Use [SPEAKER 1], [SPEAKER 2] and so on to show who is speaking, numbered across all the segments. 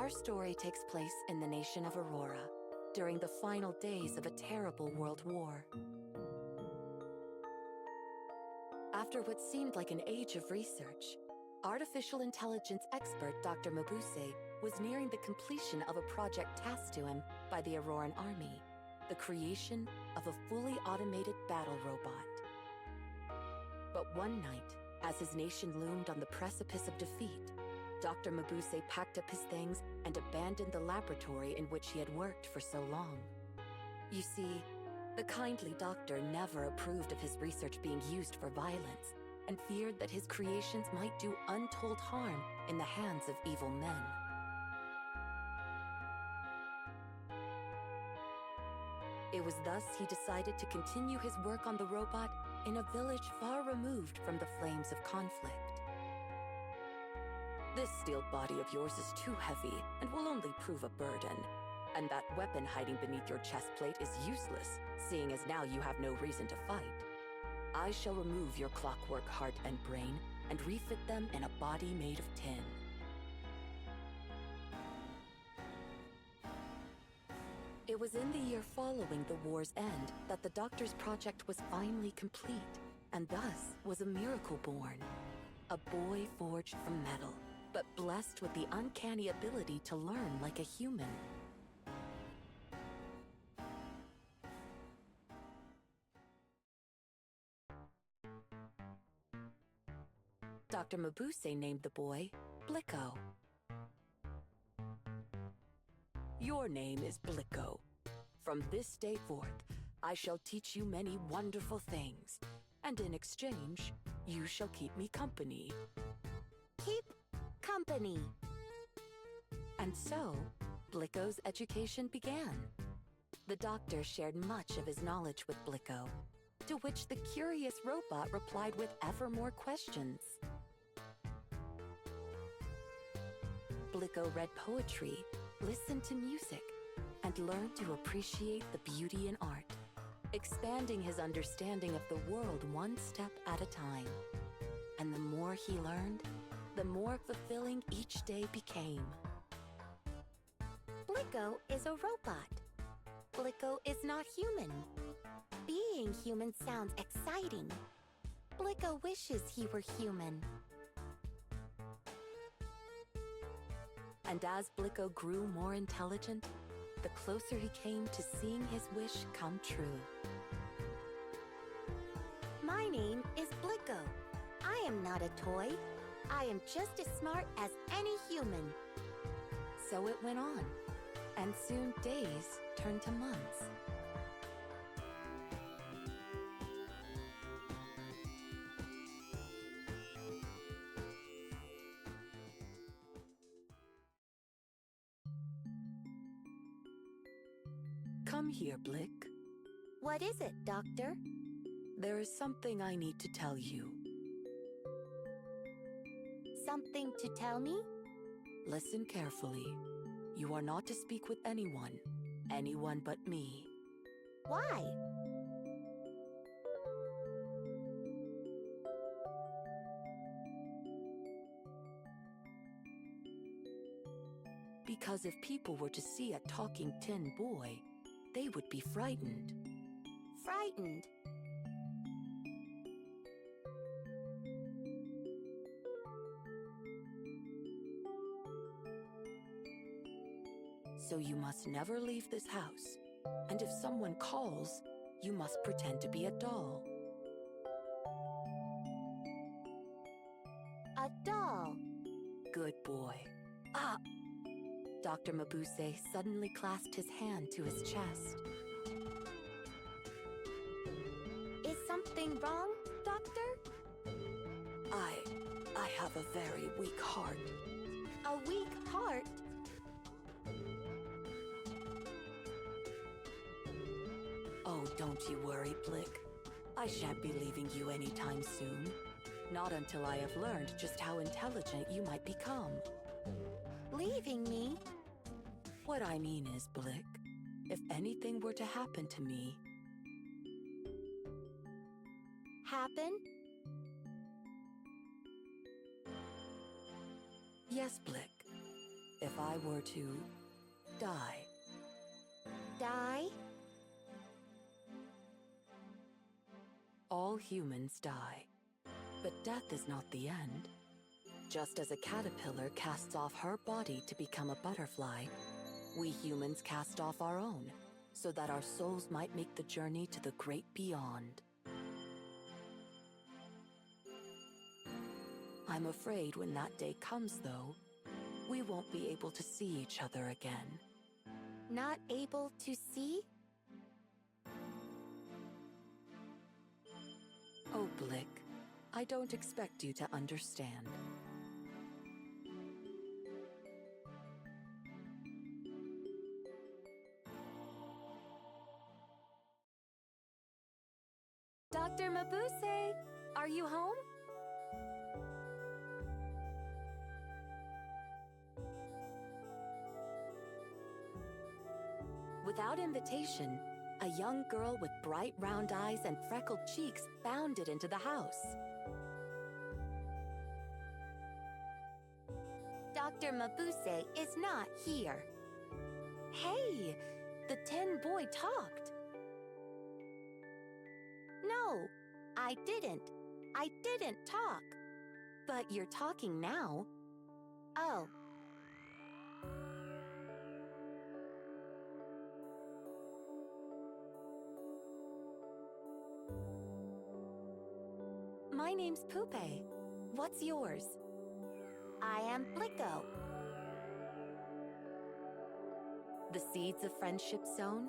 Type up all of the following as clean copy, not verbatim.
[SPEAKER 1] Our story takes place in the nation of Aurora, during the final days of a terrible world war. After what seemed like an age of research, artificial intelligence expert Dr. Mabuse was nearing the completion of a project tasked to him by the Auroran army, the creation of a fully automated battle robot. But one night, as his nation loomed on the precipice of defeat, Dr. Mabuse packed up his things and abandoned the laboratory in which he had worked for so long. You see, the kindly doctor never approved of his research being used for violence and feared that his creations might do untold harm in the hands of evil men. It was thus he decided to continue his work on the robot in a village far removed from the flames of conflict. This steel body of yours is too heavy and will only prove a burden. And that weapon hiding beneath your chest plate is useless, seeing as now you have no reason to fight. I shall remove your clockwork heart and brain and refit them in a body made of tin. It was in the year following the war's end that the doctor's project was finally complete, and thus was a miracle born. A boy forged from metal, but blessed with the uncanny ability to learn like a human. Dr. Mabuse named the boy Blik-0. Your name is Blik-0. From this day forth, I shall teach you many wonderful things, and in exchange, you shall keep me company.
[SPEAKER 2] Keep company.
[SPEAKER 1] And so, Blik-0's education began. The doctor shared much of his knowledge with Blik-0, to which the curious robot replied with ever more questions. Blik-0 read poetry, listened to music, and learned to appreciate the beauty in art, expanding his understanding of the world one step at a time. And the more he learned, the more fulfilling each day became.
[SPEAKER 2] Blik-0 is a robot. Blik-0 is not human. Being human sounds exciting. Blik-0 wishes he were human.
[SPEAKER 1] And as Blik-0 grew more intelligent, the closer he came to seeing his wish come true.
[SPEAKER 2] My name is Blik-0. I am not a toy. I am just as smart as any human.
[SPEAKER 1] So it went on, and soon days turned to months. Come here, Blik.
[SPEAKER 2] What is it, Doctor?
[SPEAKER 1] There is something I need to tell you.
[SPEAKER 2] Something to tell me?
[SPEAKER 1] Listen carefully. You are not to speak with anyone but me.
[SPEAKER 2] Why?
[SPEAKER 1] Because if people were to see a talking tin boy, they would be frightened.
[SPEAKER 2] Frightened.
[SPEAKER 1] So you must never leave this house. And if someone calls, you must pretend to be a doll.
[SPEAKER 2] A doll.
[SPEAKER 1] Good boy. Ah! Dr. Mabuse suddenly clasped his hand to his chest.
[SPEAKER 2] Is something wrong, Doctor?
[SPEAKER 1] I have a very weak heart.
[SPEAKER 2] A weak heart?
[SPEAKER 1] Oh, don't you worry, Blik. I shan't be leaving you anytime soon. Not until I have learned just how intelligent you might become.
[SPEAKER 2] Leaving me?
[SPEAKER 1] What I mean is, Blik, if anything were to happen to me...
[SPEAKER 2] Happen?
[SPEAKER 1] Yes, Blik. If I I were to die?
[SPEAKER 2] Die?
[SPEAKER 1] All humans die. But death is not the end. Just as a caterpillar casts off her body to become a butterfly, we humans cast off our own, so that our souls might make the journey to the great beyond. I'm afraid when that day comes, though, we won't be able to see each other again.
[SPEAKER 2] Not able to see?
[SPEAKER 1] Oh, Blik, I don't expect you to understand.
[SPEAKER 2] Dr. Mabuse, are you home?
[SPEAKER 1] Without invitation, a young girl with bright round eyes and freckled cheeks bounded into the house.
[SPEAKER 2] Dr. Mabuse is not here.
[SPEAKER 1] Hey, the tin boy talked.
[SPEAKER 2] No, I didn't. I didn't talk.
[SPEAKER 1] But you're talking now.
[SPEAKER 2] Oh.
[SPEAKER 1] My name's Pupe. What's yours?
[SPEAKER 2] I am Blik-0.
[SPEAKER 1] The seeds of friendship sown,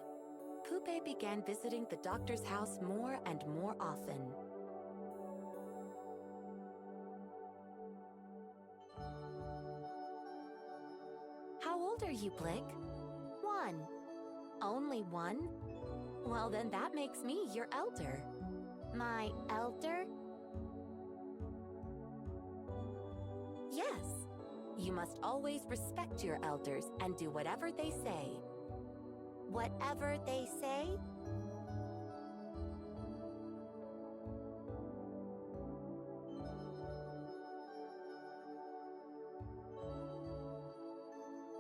[SPEAKER 1] Pupe began visiting the doctor's house more and more often. How old are you, Blik?
[SPEAKER 2] 1. Only 1?
[SPEAKER 1] Well, then that makes me your elder.
[SPEAKER 2] My elder?
[SPEAKER 1] Yes. You must always respect your elders and do whatever they say.
[SPEAKER 2] Whatever they say?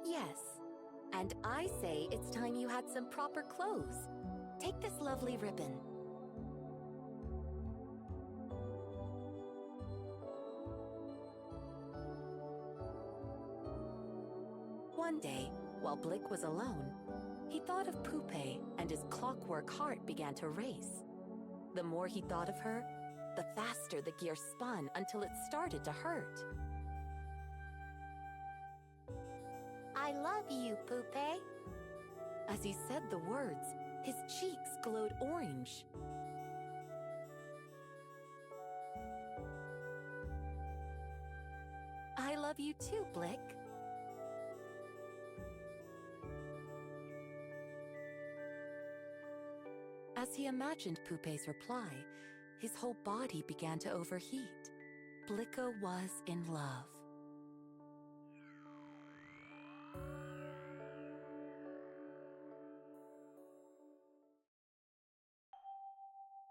[SPEAKER 1] Yes. And I say it's time you had some proper clothes. Take this lovely ribbon. One day, while Blik was alone, he thought of Pupe and his clockwork heart began to race. The more he thought of her, the faster the gear spun until it started to hurt.
[SPEAKER 2] I love you, Pupe.
[SPEAKER 1] As he said the words, his cheeks glowed orange. I love you too, Blik. As he imagined Pupe's reply, his whole body began to overheat. Blik-0 was in love.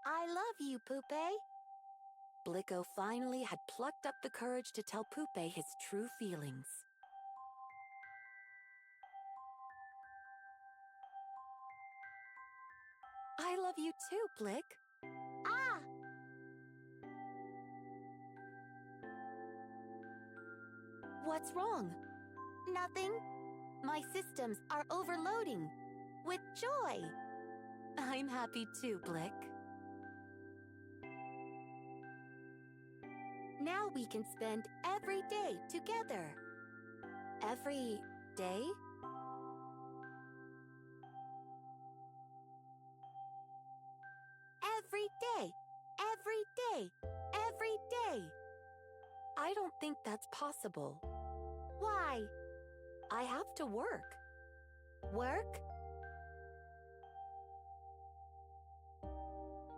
[SPEAKER 2] I love you, Pupe.
[SPEAKER 1] Blik-0 finally had plucked up the courage to tell Pupe his true feelings. I love you too, Blik.
[SPEAKER 2] Ah!
[SPEAKER 1] What's wrong?
[SPEAKER 2] Nothing. My systems are overloading with joy.
[SPEAKER 1] I'm happy too, Blik.
[SPEAKER 2] Now we can spend every day together.
[SPEAKER 1] Every day?
[SPEAKER 2] Every day. Every day. Every day.
[SPEAKER 1] I don't think that's possible.
[SPEAKER 2] Why?
[SPEAKER 1] I have to work.
[SPEAKER 2] Work?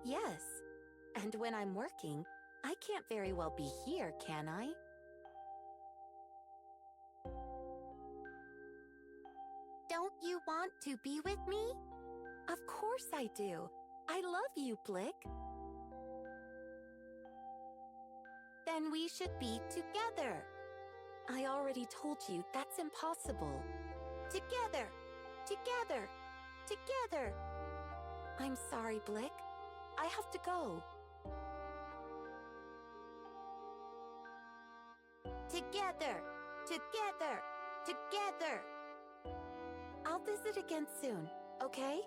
[SPEAKER 1] Yes. And when I'm working, I can't very well be here, can I?
[SPEAKER 2] Don't you want to be with me?
[SPEAKER 1] Of course I do. I love you, Blik.
[SPEAKER 2] Then we should be together.
[SPEAKER 1] I already told you that's impossible.
[SPEAKER 2] Together! Together! Together!
[SPEAKER 1] I'm sorry, Blik. I have to go.
[SPEAKER 2] Together! Together! Together!
[SPEAKER 1] I'll visit again soon, okay?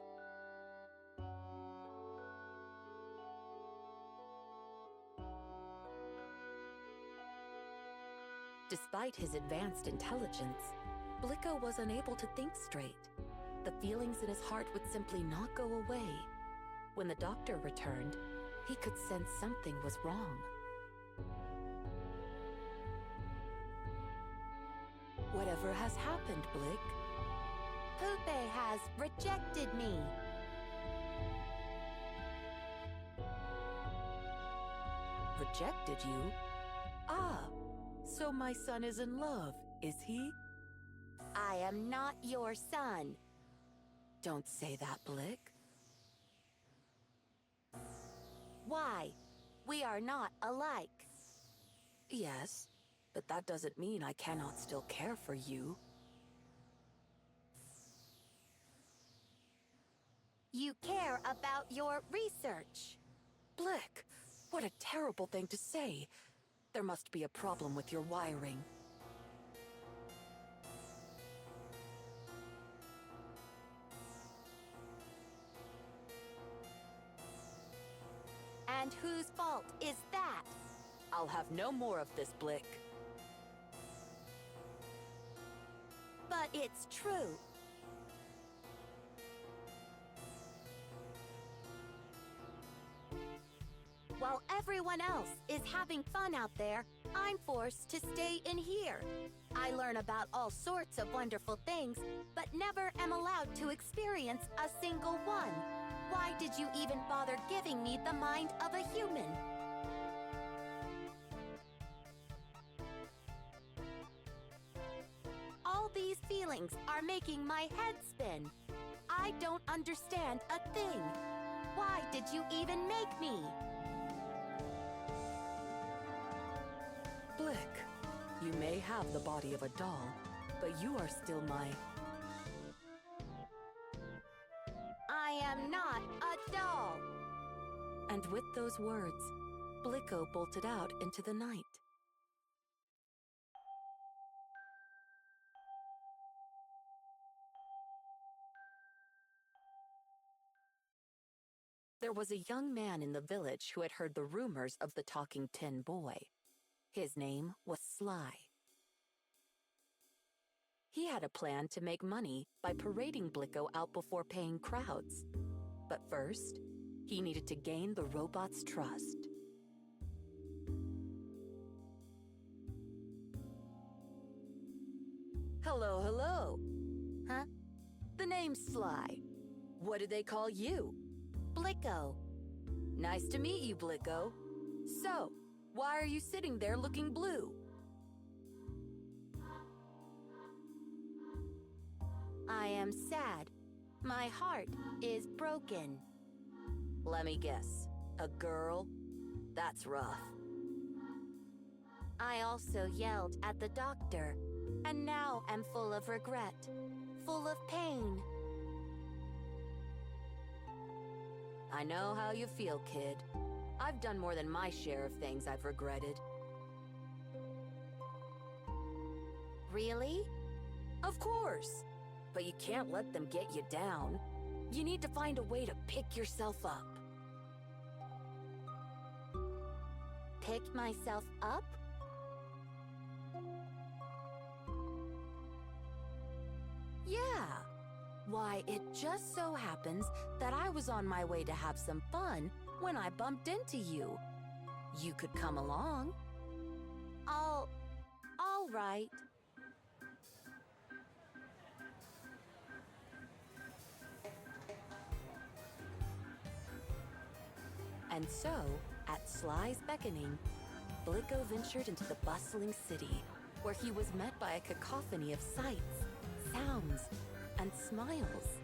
[SPEAKER 1] Despite his advanced intelligence, Blik-0 was unable to think straight. The feelings in his heart would simply not go away. When the doctor returned, he could sense something was wrong. Whatever has happened, Blik?
[SPEAKER 2] Poopy has rejected me.
[SPEAKER 1] Rejected you? Ah, so my son is in love, is he?
[SPEAKER 2] I am not your son.
[SPEAKER 1] Don't say that, Blik.
[SPEAKER 2] Why? We are not alike.
[SPEAKER 1] Yes, but that doesn't mean I cannot still care for you.
[SPEAKER 2] You care about your research.
[SPEAKER 1] Blik, what a terrible thing to say. There must be a problem with your wiring.
[SPEAKER 2] And whose fault is that?
[SPEAKER 1] I'll have no more of this, Blik.
[SPEAKER 2] But it's true. While everyone else is having fun out there, I'm forced to stay in here. I learn about all sorts of wonderful things, but never am allowed to experience a single one. Why did you even bother giving me the mind of a human? All these feelings are making my head spin. I don't understand a thing. Why did you even make me?
[SPEAKER 1] Blik, you may have the body of a doll, but you are still my...
[SPEAKER 2] I am not a doll.
[SPEAKER 1] And with those words, Blik-0 bolted out into the night. There was a young man in the village who had heard the rumors of the talking tin boy. His name was Sly. He had a plan to make money by parading Blik-0 out before paying crowds. But first, he needed to gain the robot's trust. Hello, hello.
[SPEAKER 2] Huh?
[SPEAKER 1] The name's Sly. What do they call you?
[SPEAKER 2] Blik-0.
[SPEAKER 1] Nice to meet you, Blik-0. So, why are you sitting there looking blue?
[SPEAKER 2] I am sad. My heart is broken.
[SPEAKER 1] Let me guess. A girl? That's rough.
[SPEAKER 2] I also yelled at the doctor, and now am full of regret, full of pain.
[SPEAKER 1] I know how you feel, kid. I've done more than my share of things I've regretted.
[SPEAKER 2] Really?
[SPEAKER 1] Of course! But you can't let them get you down. You need to find a way to pick yourself up.
[SPEAKER 2] Pick myself up?
[SPEAKER 1] Yeah. Why, it just so happens that I was on my way to have some fun when I bumped into you. You could come along.
[SPEAKER 2] All right.
[SPEAKER 1] And so, at Sly's beckoning, Blik-0 ventured into the bustling city, where he was met by a cacophony of sights, sounds, and smiles.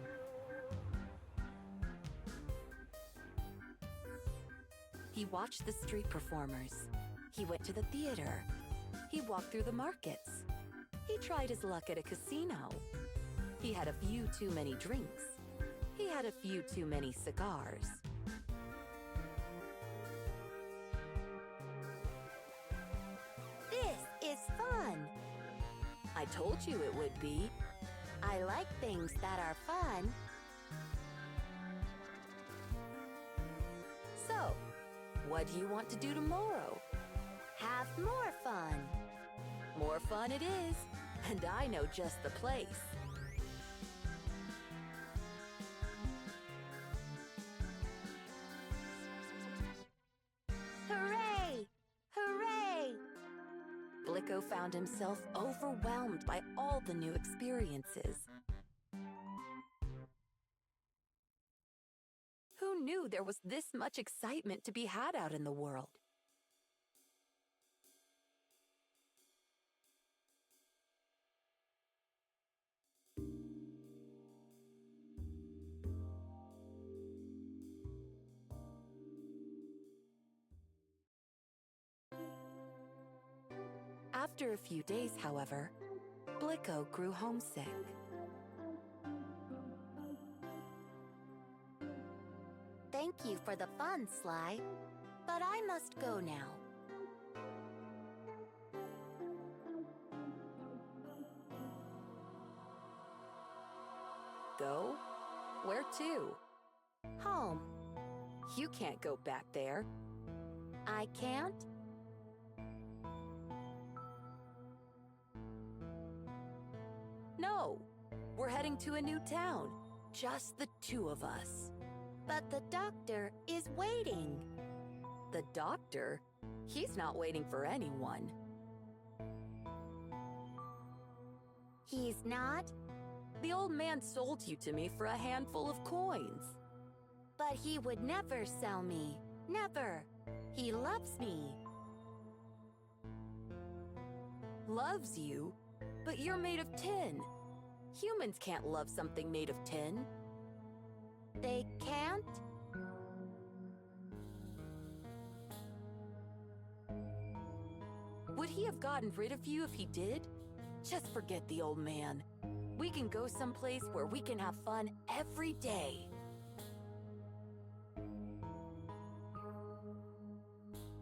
[SPEAKER 1] He watched the street performers. He went to the theater. He walked through the markets. He tried his luck at a casino. He had a few too many drinks. He had a few too many cigars.
[SPEAKER 2] This is fun.
[SPEAKER 1] I told you it would be.
[SPEAKER 2] I like things that are fun.
[SPEAKER 1] So, what do you want to do tomorrow?
[SPEAKER 2] Have more fun.
[SPEAKER 1] More fun it is, and I know just the place.
[SPEAKER 2] Hooray! Hooray!
[SPEAKER 1] Blik-0 found himself overwhelmed by all the new experiences. Who knew there was this much excitement to be had out in the world? After a few days, however, Blik-0 grew homesick.
[SPEAKER 2] Thank you for the fun, Sly. But I must go now.
[SPEAKER 1] Go? Where to?
[SPEAKER 2] Home.
[SPEAKER 1] You can't go back there.
[SPEAKER 2] I can't?
[SPEAKER 1] No, we're heading to a new town. Just the two of us.
[SPEAKER 2] But the doctor is waiting.
[SPEAKER 1] The doctor? He's not waiting for anyone.
[SPEAKER 2] He's not?
[SPEAKER 1] The old man sold you to me for a handful of coins.
[SPEAKER 2] But he would never sell me. Never. He loves me.
[SPEAKER 1] Loves you? But you're made of tin. Humans can't love something made of tin.
[SPEAKER 2] They can't?
[SPEAKER 1] Would he have gotten rid of you if he did? Just forget the old man. We can go someplace where we can have fun every day.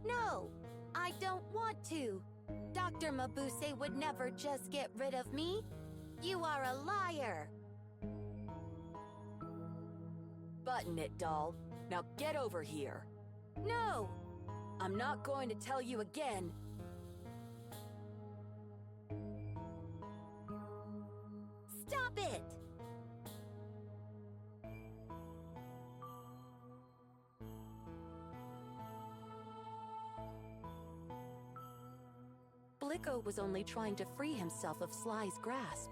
[SPEAKER 2] No, I don't want to. Dr. Mabuse would never just get rid of me. You are a liar.
[SPEAKER 1] Button it, doll. Now get over here.
[SPEAKER 2] No!
[SPEAKER 1] I'm not going to tell you again.
[SPEAKER 2] Stop it!
[SPEAKER 1] Blik-0 was only trying to free himself of Sly's grasp.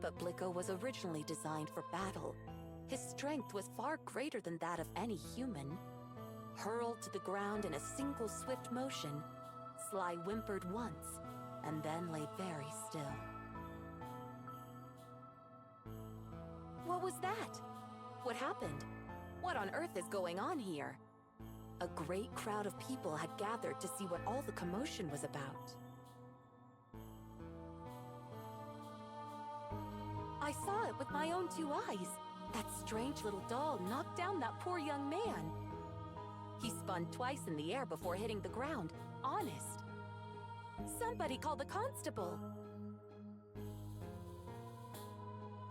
[SPEAKER 1] But Blik-0 was originally designed for battle. His strength was far greater than that of any human. Hurled to the ground in a single swift motion, Sly whimpered once, and then lay very still. What was that? What happened? What on earth is going on here? A great crowd of people had gathered to see what all the commotion was about. I saw it with my own two eyes. That strange little doll knocked down that poor young man. He spun twice in the air before hitting the ground. Honest. Somebody call the constable.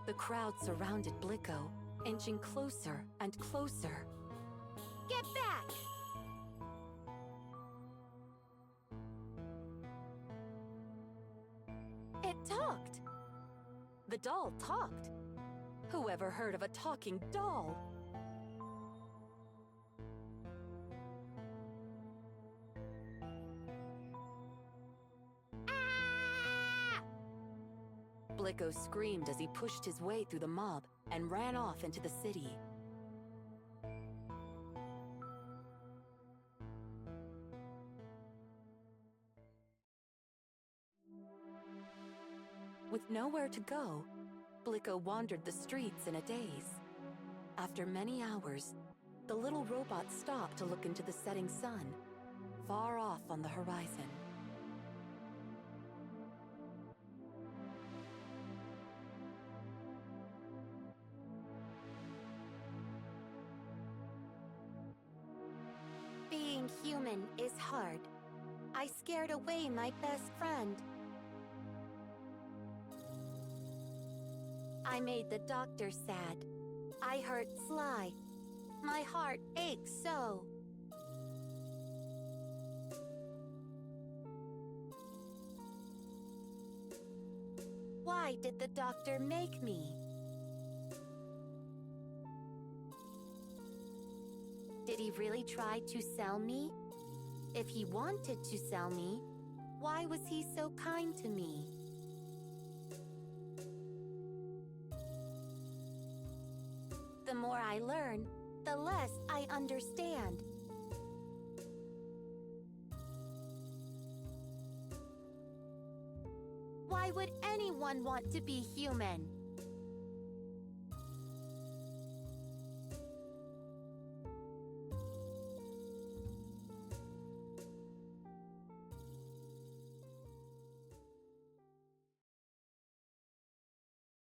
[SPEAKER 1] The crowd surrounded Blik-0, inching closer and closer.
[SPEAKER 2] Get back!
[SPEAKER 1] It talked. The doll talked. Whoever heard of a talking doll?
[SPEAKER 2] Ah!
[SPEAKER 1] Blik-0 screamed as he pushed his way through the mob and ran off into the city. With nowhere to go, Blik-0 wandered the streets in a daze. After many hours, the little robot stopped to look into the setting sun, far off on the horizon.
[SPEAKER 2] being human is hard. I scared away my best friend. I made the doctor sad. I hurt Sly. My heart aches so. Why did the doctor make me? Did he really try to sell me? If he wanted to sell me, why was he so kind to me? The more I learn, the less I understand. Why would anyone want to be human?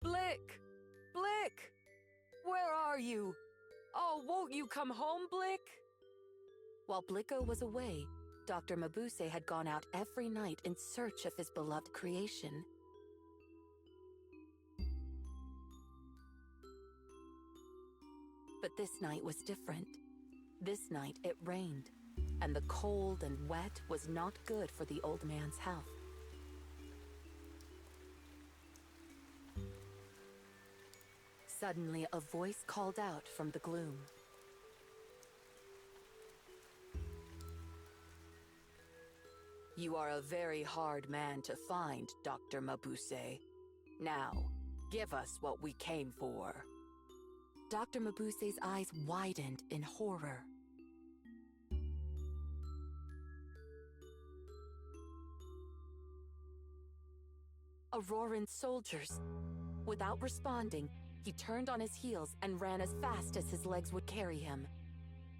[SPEAKER 3] Blik! Blik! Where are you? Oh, won't you come home, Blik?
[SPEAKER 1] While Blik-0 was away, Dr. Mabuse had gone out every night in search of his beloved creation. But this night was different. This night it rained, and the cold and wet was not good for the old man's health. Suddenly, a voice called out from the gloom. You are a very hard man to find, Dr. Mabuse. Now, give us what we came for. Dr. Mabuse's eyes widened in horror. Auroran soldiers. Without responding, he turned on his heels and ran as fast as his legs would carry him.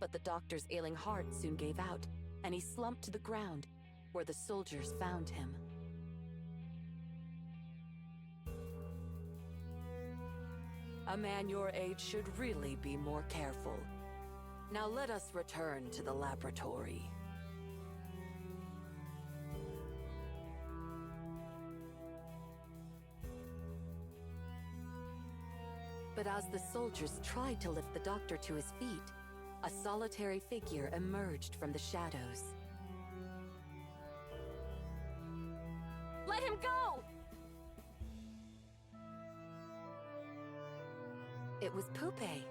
[SPEAKER 1] But the doctor's ailing heart soon gave out, and he slumped to the ground, where the soldiers found him. A man your age should really be more careful. Now let us return to the laboratory. But as the soldiers tried to lift the doctor to his feet, a solitary figure emerged from the shadows.
[SPEAKER 3] Let him go!
[SPEAKER 1] It was Poupée.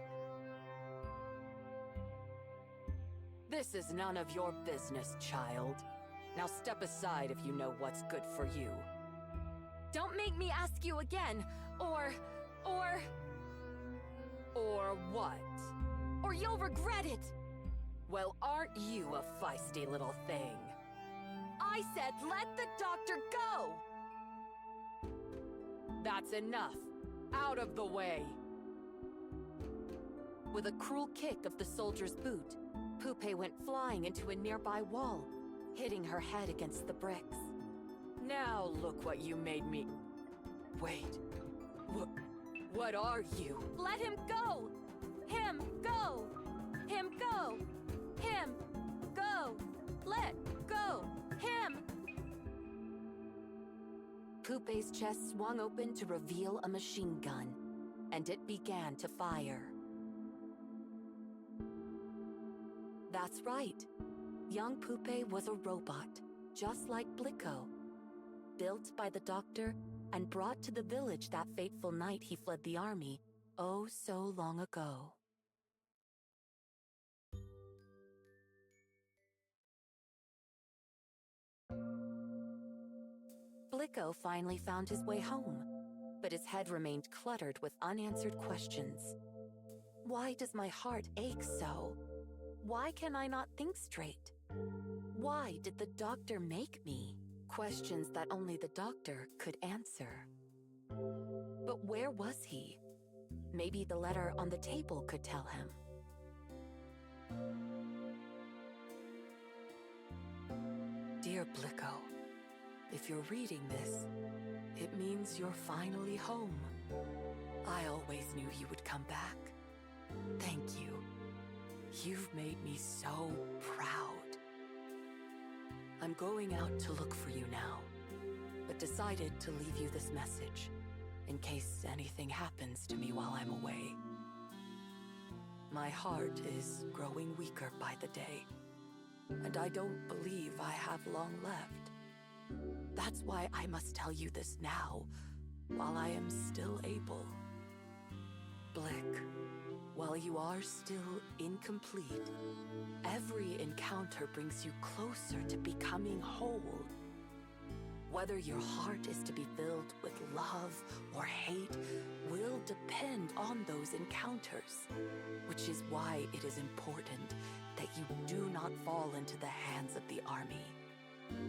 [SPEAKER 1] This is none of your business, child. Now step aside if you know what's good for you.
[SPEAKER 3] Don't make me ask you again, or
[SPEAKER 1] what?
[SPEAKER 3] or you'll regret it!
[SPEAKER 1] Well, aren't you a feisty little thing?
[SPEAKER 3] I said let the doctor go!
[SPEAKER 1] That's enough. Out of the way. With a cruel kick of the soldier's boot, Poupée went flying into a nearby wall, hitting her head against the bricks. Now look what you made me... Wait. What are you?
[SPEAKER 3] Let him go! Him go! Him go! Him go! Let go! Him!
[SPEAKER 1] Poupée's chest swung open to reveal a machine gun, and it began to fire. That's right. Young Poupée was a robot, just like Blik-0, built by the doctor and brought to the village that fateful night he fled the army, oh so long ago. Blik-0 finally found his way home, but his head remained cluttered with unanswered questions. Why does my heart ache so? Why can I not think straight? Why did the doctor make me? Questions that only the doctor could answer. But where was he? Maybe the letter on the table could tell him. Dear Blik-0, if you're reading this, it means you're finally home. I always knew you would come back. Thank you. You've made me so proud. I'm going out to look for you now, but decided to leave you this message in case anything happens to me while I'm away. My heart is growing weaker by the day, and I don't believe I have long left. That's why I must tell you this now, while I am still able. Blik, while you are still incomplete, every encounter brings you closer to becoming whole. Whether your heart is to be filled with love or hate will depend on those encounters, which is why it is important that you do not fall into the hands of the army.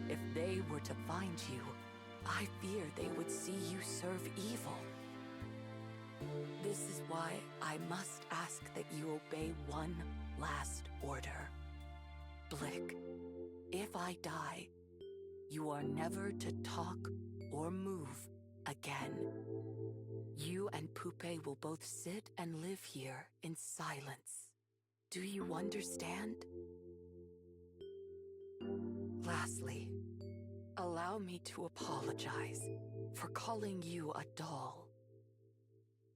[SPEAKER 1] If they were to find you, I fear they would see you serve evil. This is why I must ask that you obey one last order. Blik, if I die, you are never to talk or move again. You and Pupe will both sit and live here in silence. Do you understand? Lastly, allow me to apologize for calling you a doll.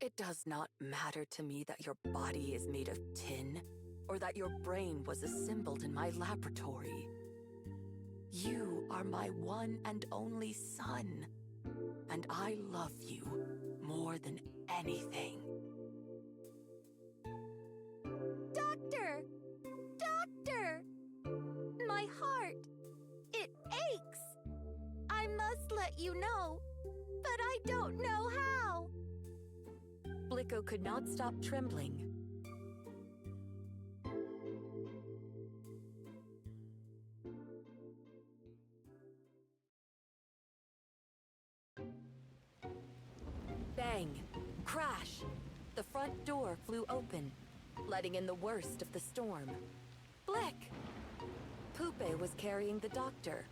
[SPEAKER 1] It does not matter to me that your body is made of tin or that your brain was assembled in my laboratory. You are my one and only son, and I love you more than anything.
[SPEAKER 2] Doctor! Doctor! My heart! It aches! I must let you know, but I don't know how.
[SPEAKER 1] Blik-0 could not stop trembling. Bang! Crash! The front door flew open, letting in the worst of the storm. Blik! Pupe was carrying the doctor.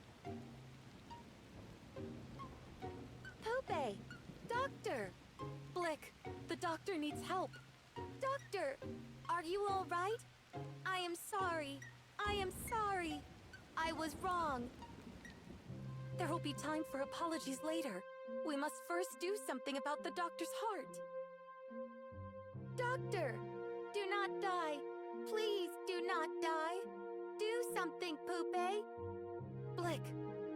[SPEAKER 2] Pupe! Doctor!
[SPEAKER 1] Blik, the doctor needs help.
[SPEAKER 2] Doctor! Are you all right? I am sorry. I am sorry. I was wrong.
[SPEAKER 1] There will be time for apologies later. We must first do something about the doctor's heart.
[SPEAKER 2] Doctor! Do not die. Please do not die. Do something, Pupe.
[SPEAKER 1] Blik,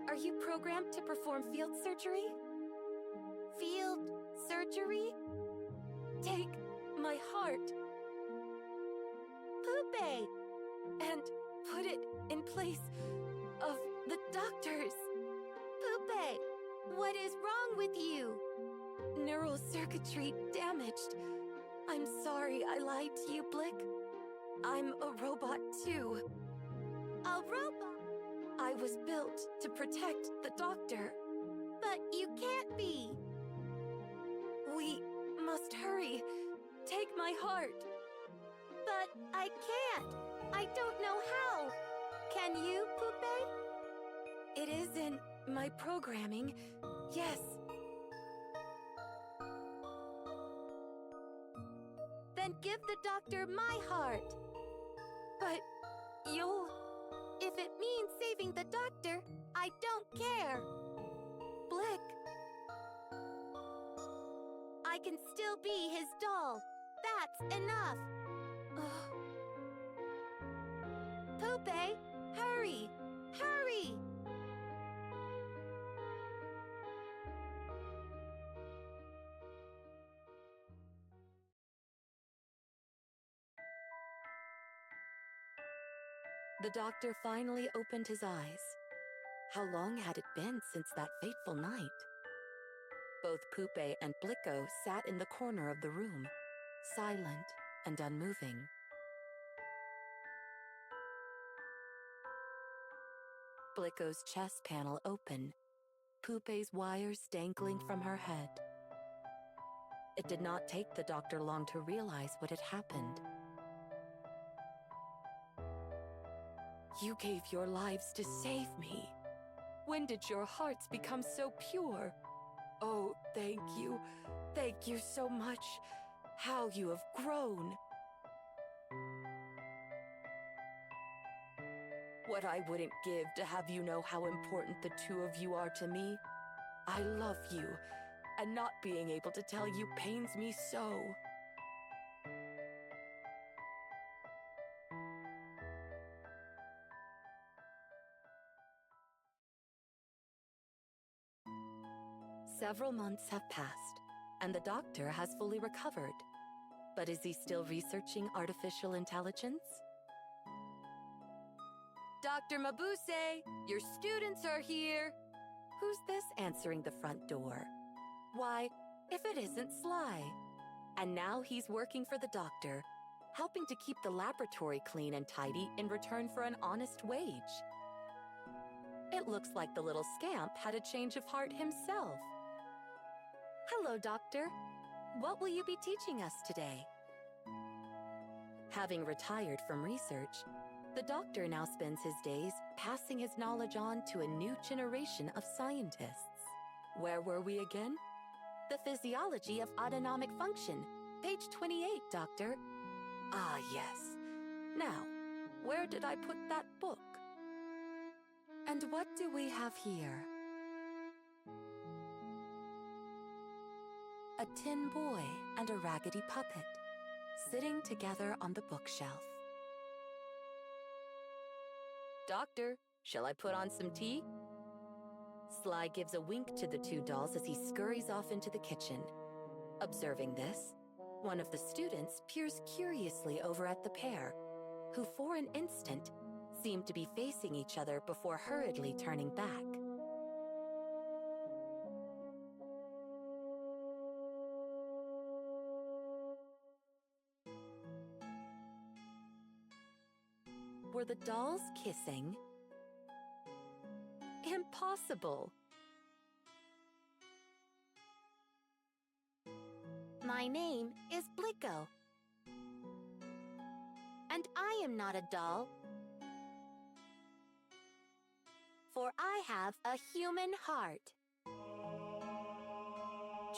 [SPEAKER 1] are you programmed to perform field surgery?
[SPEAKER 2] Field surgery?
[SPEAKER 1] Take my heart
[SPEAKER 2] Pupe!
[SPEAKER 1] and put it in place of the doctor's.
[SPEAKER 2] Pupe! What is wrong with you?
[SPEAKER 1] Neural circuitry damaged. I'm sorry I lied to you, Blik. I'm a robot too.
[SPEAKER 2] A robot?
[SPEAKER 1] I was built to protect the doctor.
[SPEAKER 2] But you can't be.
[SPEAKER 1] We must hurry. Take my heart.
[SPEAKER 2] But I can't. I don't know how. Can you, Pupe?
[SPEAKER 1] It is in my programming. Yes.
[SPEAKER 2] Then give the doctor my heart.
[SPEAKER 1] But you'll...
[SPEAKER 2] If it means saving the doctor, I don't care.
[SPEAKER 1] Blik.
[SPEAKER 2] I can still be his doll. That's enough. Pupe, hurry! Hurry!
[SPEAKER 1] The doctor finally opened his eyes. How long had it been since that fateful night? Both Pupe and Blik-0 sat in the corner of the room, silent and unmoving. Blik-0's chest panel open, Pupe's wires dangling from her head. It did not take the doctor long to realize what had happened. You gave your lives to save me. When did your hearts become so pure? Oh, thank you. Thank you so much. How you have grown. What I wouldn't give to have you know how important the two of you are to me. I love you, and not being able to tell you pains me so. Several months have passed, and the doctor has fully recovered. But is he still researching artificial intelligence? Dr. Mabuse, your students are here! Who's this answering the front door? Why, if it isn't Sly. And now he's working for the doctor, helping to keep the laboratory clean and tidy in return for an honest wage. It looks like the little scamp had a change of heart himself. Hello, Doctor. What will you be teaching us today? Having retired from research, the doctor now spends his days passing his knowledge on to a new generation of scientists. Where were we again? The physiology of autonomic function. Page 28, Doctor. Ah, yes. Now, where did I put that book? And what do we have here? A tin boy and a raggedy puppet, sitting together on the bookshelf. Doctor, shall I put on some tea? Sly gives a wink to the two dolls as he scurries off into the kitchen. Observing this, one of the students peers curiously over at the pair, who for an instant seemed to be facing each other before hurriedly turning back. Were the dolls kissing? Impossible!
[SPEAKER 2] My name is Blik-0. And I am not a doll. For I have a human heart.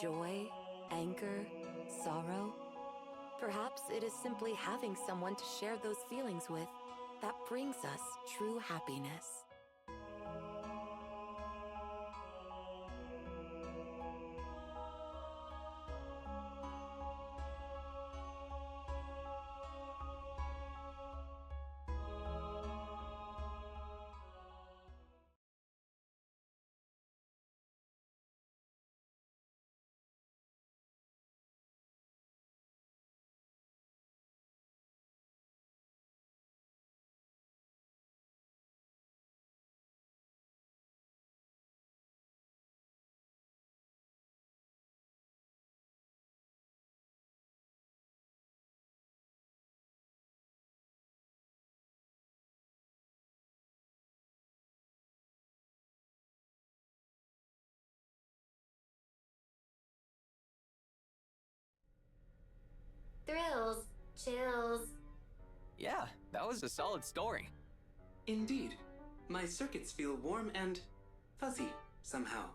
[SPEAKER 1] Joy, anger, sorrow. Perhaps it is simply having someone to share those feelings with that brings us true happiness.
[SPEAKER 2] Thrills, chills.
[SPEAKER 4] Yeah, that was a solid story.
[SPEAKER 5] Indeed. My circuits feel warm and fuzzy somehow.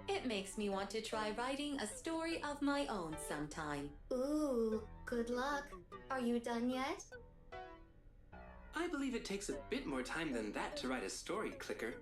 [SPEAKER 1] It makes me want to try writing a story of my own sometime.
[SPEAKER 2] Ooh, good luck. Are you done yet?
[SPEAKER 5] I believe it takes a bit more time than that to write a story, Clicker.